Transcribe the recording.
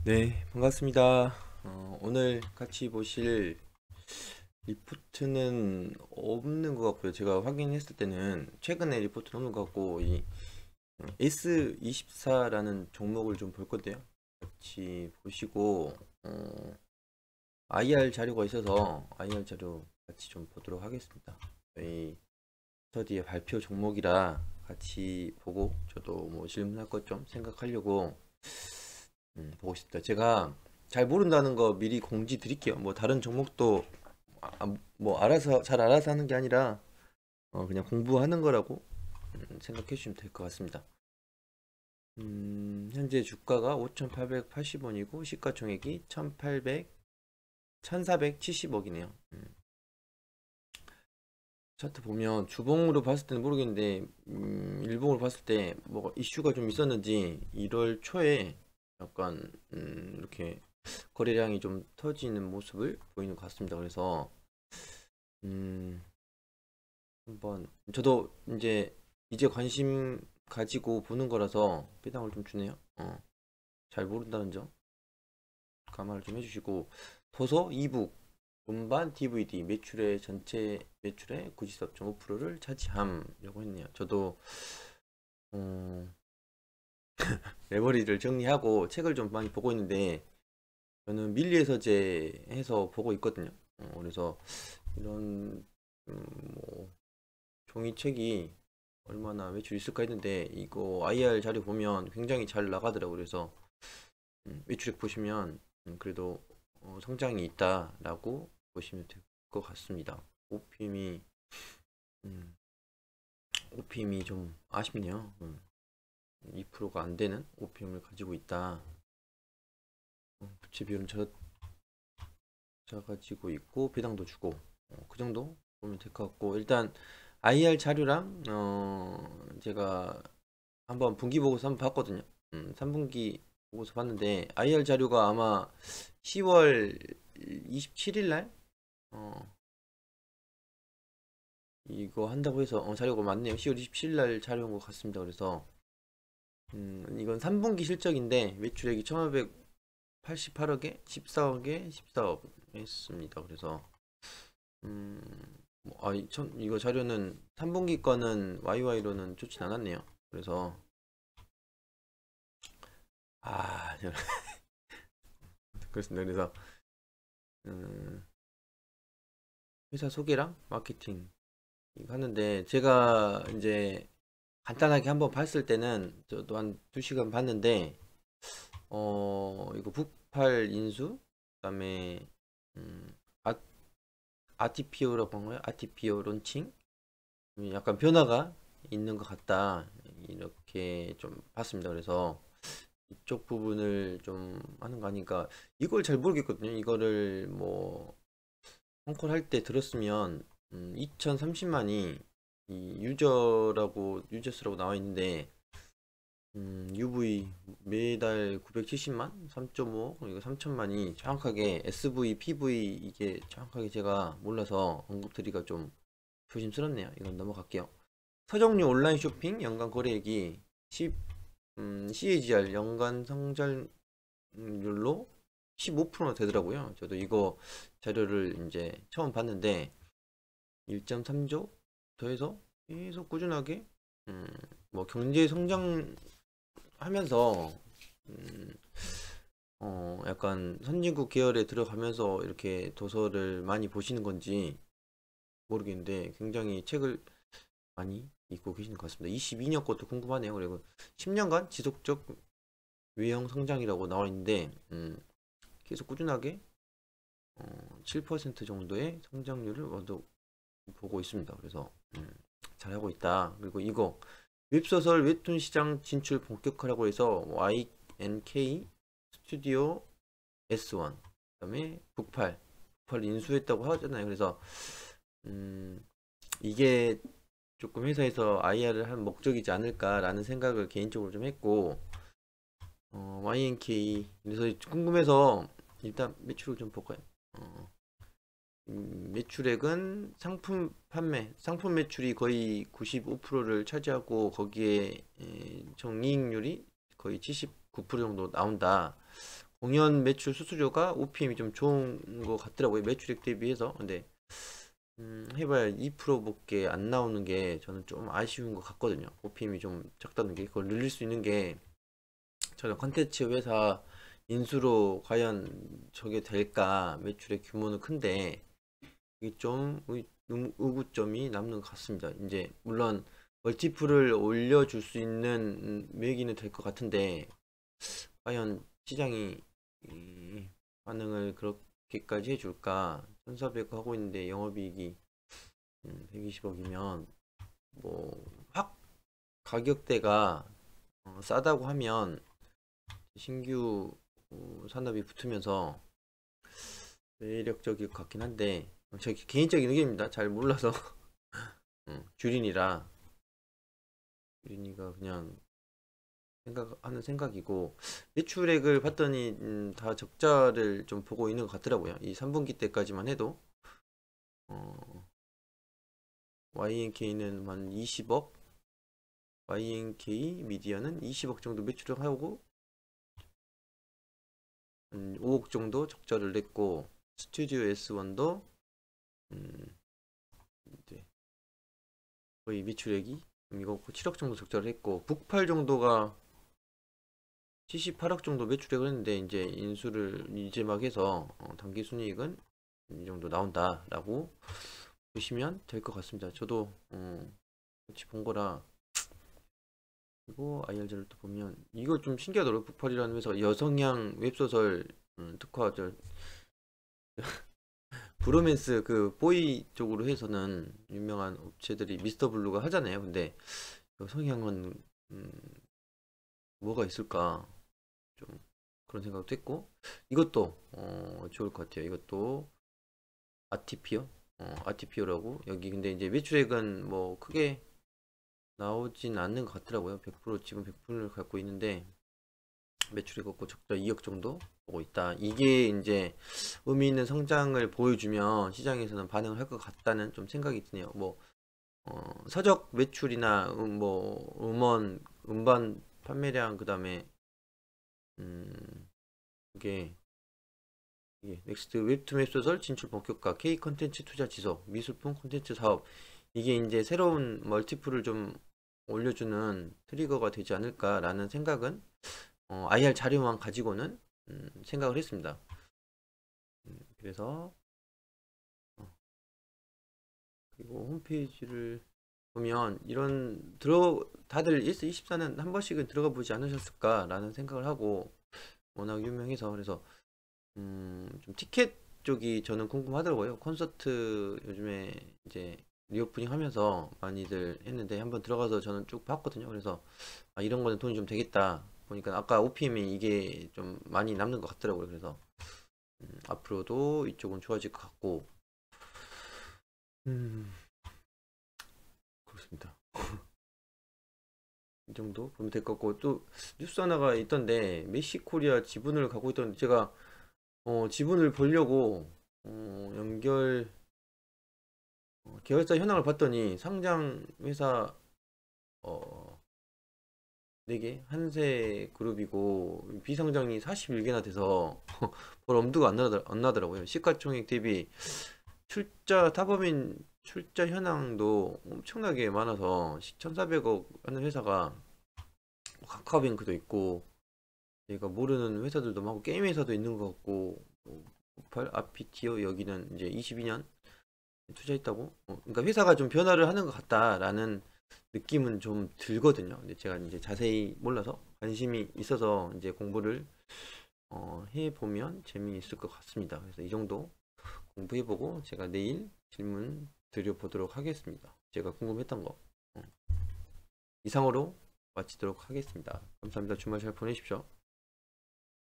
네, 반갑습니다. 오늘 같이 보실 리포트는 없는 것 같고요. 제가 확인했을 때는 최근에 리포트는 없는 것 같고, 이 S24라는 종목을 좀 볼 건데요. 같이 보시고, IR 자료가 있어서 IR 자료 같이 좀 보도록 하겠습니다. 저희 스터디의 발표 종목이라 같이 보고, 저도 뭐 질문할 것 좀 생각하려고 보고 싶다. 제가 잘 모른다는 거 미리 공지 드릴게요. 뭐 다른 종목도 뭐 알아서 잘 알아서 하는 게 아니라 그냥 공부하는 거라고 생각해 주시면 될 것 같습니다. 현재 주가가 5,880원이고 시가총액이 1,470억이네요. 차트 보면 주봉으로 봤을 때는 모르겠는데 일봉으로 봤을 때 뭐 이슈가 좀 있었는지 1월 초에 약간 이렇게 거래량이 좀 터지는 모습을 보이는 것 같습니다. 그래서 음, 한번 저도 이제 관심 가지고 보는 거라서 배당을 좀 주네요. 잘 모른다는 점 감안을 좀 해주시고 도서 이북 음반 DVD 매출의 전체 매출의 94.5%를 차지함이라고 했네요. 저도 어, 레버리를 정리하고 책을 좀 많이 보고 있는데 저는 밀리에서제 해서 보고 있거든요. 그래서 이런 뭐 종이책이 얼마나 매출이 있을까 했는데 이거 IR 자료 보면 굉장히 잘 나가더라고요. 그래서 매출액 보시면 그래도 성장이 있다라고 보시면 될 것 같습니다. OPM이 음, OPM이 좀 아쉽네요. 2%가 안 되는 OPM을 가지고 있다. 부채 비율은 작아지고 있고 배당도 주고 그 정도 보면 될 것 같고 일단 IR 자료랑 제가 한번 분기 보고서 한번 봤거든요. 3분기 보고서 봤는데 IR 자료가 아마 10월 27일 날 이거 한다고 해서 자료가 맞네요. 10월 27일 날 자료인 것 같습니다. 그래서 이건 3분기 실적인데 매출액이 1,588억에 14억에 14억 했습니다. 그래서 음, 이거 자료는 3분기 거는 YY로는 좋진 않았네요. 그래서 아, 그렇습니다. 그래서 음, 회사 소개랑 마케팅 이거 하는데 제가 이제 간단하게 한번 봤을 때는 저도 한 2시간 봤는데 이거 북팔 인수 그다음에 음, 아, 아티피오라고 한 거예요. 아티피오 론칭 약간 변화가 있는 것 같다 이렇게 좀 봤습니다. 그래서 이쪽 부분을 좀 하는 거 아니까 이걸 잘 모르겠거든요. 이거를 뭐 홈콜 할 때 들었으면 2030만이 이 유저수라고 나와 있는데 UV 매달 970만 3.5 이거 3천만이 정확하게 SV PV 이게 정확하게 제가 몰라서 언급드리기가 좀 조심스럽네요. 이건 넘어갈게요. 서정류 온라인 쇼핑 연간 거래액이 10 CAGR 연간 성장률로 15%나 되더라고요. 저도 이거 자료를 이제 처음 봤는데 1.3조 더해서 계속 꾸준하게 음, 뭐 경제 성장하면서 음, 약간 선진국 계열에 들어가면서 이렇게 도서를 많이 보시는 건지 모르겠는데 굉장히 책을 많이 읽고 계시는 것 같습니다. 22년 것도 궁금하네요. 그리고 10년간 지속적 외형 성장이라고 나와 있는데 계속 꾸준하게 7% 정도의 성장률을 보고 있습니다. 그래서 잘하고 있다. 그리고 이거 웹소설 웹툰 시장 진출 본격화라고 해서 YNK 스튜디오 S1 그다음에 북팔 인수했다고 하잖아요. 그래서 음, 이게 조금 회사에서 IR을 한 목적이지 않을까라는 생각을 개인적으로 좀 했고 YNK 그래서 궁금해서 일단 매출을 좀 볼까요? 어, 매출액은 상품 매출이 거의 95%를 차지하고 거기에 정이익률이 거의 79% 정도 나온다. 공연 매출 수수료가 OPM이 좀 좋은 것 같더라고요. 매출액 대비해서. 근데 해봐야 2%밖에 안 나오는 게 저는 좀 아쉬운 것 같거든요. OPM이 좀 작다는 게 그걸 늘릴 수 있는 게 저는 컨텐츠 회사 인수로 과연 저게 될까. 매출의 규모는 큰데 이게 좀 의구점이 남는 것 같습니다. 이제 물론 멀티플을 올려줄 수 있는 매기는 될 것 같은데 과연 시장이 반응을 그렇게까지 해줄까. 1400 하고 있는데 영업이익이 120억이면 뭐 확 가격대가 싸다고 하면 신규 산업이 붙으면서 매력적일 것 같긴 한데 제 개인적인 의견입니다. 잘 몰라서 주린이가 그냥 생각하는 생각이고 매출액을 봤더니 다 적자를 좀 보고 있는 것 같더라고요. 이 3분기 때까지만 해도 YNK는 한 20억, YNK 미디어는 20억 정도 매출을 하고 5억 정도 적자를 냈고 스튜디오 S1도 이제 거의 매출액이 이거 7억 정도 적자를 했고 북팔 정도가 78억 정도 매출액을 했는데 이제 인수를 이제 막 해서 당기순이익은 이 정도 나온다 라고 보시면 될 것 같습니다. 저도 같이 본 거라. 그리고 IR자를 또 보면 이거 좀 신기하더라고요. 북팔이라는 회사가 여성향 웹소설 특화들 브로맨스 그 보이 쪽으로 해서는 유명한 업체들이 미스터 블루가 하잖아요. 근데 여성향은 뭐가 있을까 좀 그런 생각도 했고 이것도 좋을 것 같아요. 이것도 아티피어 아티피어라고 여기 근데 이제 매출액은 뭐 크게 나오진 않는 것 같더라고요. 100% 지금 100%를 갖고 있는데 매출액 없고 적자 2억 정도 보고 있다. 이게 이제 의미 있는 성장을 보여주면 시장에서는 반응을 할 것 같다는 좀 생각이 드네요. 뭐 서적 매출이나 뭐 음원 음반 판매량 그다음에 이게 넥스트 웹툰 웹소설 진출 본격화 K 컨텐츠 투자 지속 미술품 콘텐츠 사업 이게 이제 새로운 멀티플을 좀 올려주는 트리거가 되지 않을까라는 생각은 IR 자료만 가지고는 생각을 했습니다. 그래서 그리고 홈페이지를 보면 이런 다들 S24는 한 번씩은 들어가 보지 않으셨을까라는 생각을 하고 워낙 유명해서 그래서 좀 티켓 쪽이 저는 궁금하더라고요. 콘서트 요즘에 이제 리오프닝 하면서 많이들 했는데 한번 들어가서 저는 쭉 봤거든요. 그래서 이런 거는 돈이 좀 되겠다 보니까 아까 OPM이 이게 좀 많이 남는 것 같더라고요. 그래서 앞으로도 이쪽은 좋아질 것 같고 그렇습니다. 이 정도 보면 될 것 같고 또 뉴스 하나가 있던데 메시코리아 지분을 갖고 있던데 제가 지분을 보려고 계열사 현황을 봤더니 상장 회사 4개 한세그룹이고 비상장이 41개나 돼서 별 엄두가 안 나더라고요. 시가총액 대비 타법인 출자 현황도 엄청나게 많아서 1400억 하는 회사가 카카오뱅크도 있고 제가 모르는 회사들도 많고 게임 회사도 있는 것 같고 아피티어 여기는 이제 22년 투자했다고 그러니까 회사가 좀 변화를 하는 것 같다라는 느낌은 좀 들거든요. 근데 제가 이제 자세히 몰라서 관심이 있어서 이제 공부를 해보면 재미있을 것 같습니다. 그래서 이 정도 공부해보고 제가 내일 질문 드려보도록 하겠습니다. 제가 궁금했던 거 이상으로 마치도록 하겠습니다. 감사합니다. 주말 잘 보내십시오.